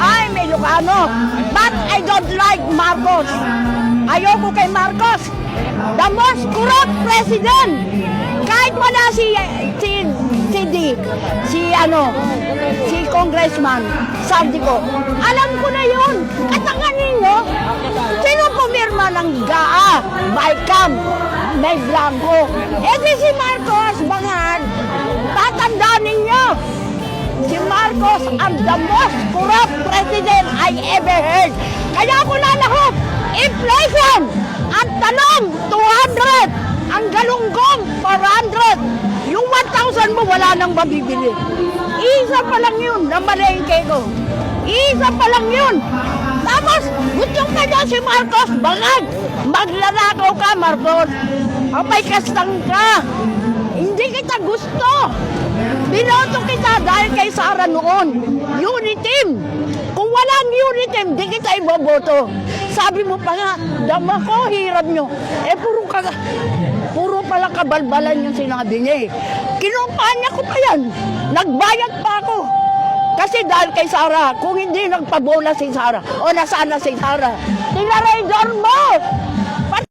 I'm Ilocano. But I don't like Marcos. Ayoko kay Marcos. The most corrupt president. Kahit wala si Congressman Sardico. Alam ko na yun. Katangan ninyo, sino pumirma ng GAA, Bicam, May Blanco? Eh di si Marcos, bangad, tatandaan ninyo. Si Marcos ang the most corrupt president I ever heard. Kaya ako lalahok, inflation, ang talong, 200, ang galunggong, 400. Yung 1,000 mo, wala nang mabibili. Isa pa lang yun na malengke ko. Isa pa lang yun. Tapos, gusto ka niya si Marcos, bangag. Maglalakaw ka, Marcos. Apay kastang ka. Hindi kita gusto. Binoto kita dahil kay Sara noon. Uniteam. Kung walang uniteam, di kita iboboto. Sabi mo pa nga, dama ko, hirap nyo. Eh, puro pala kabalbalan yung sinabi niya eh. Kinumpanya ko pa yan. Nagbayad pa ako. Kasi dahil kay Sara, kung hindi nagpabola si Sara, o nasaan na si Sara, tinarador mo!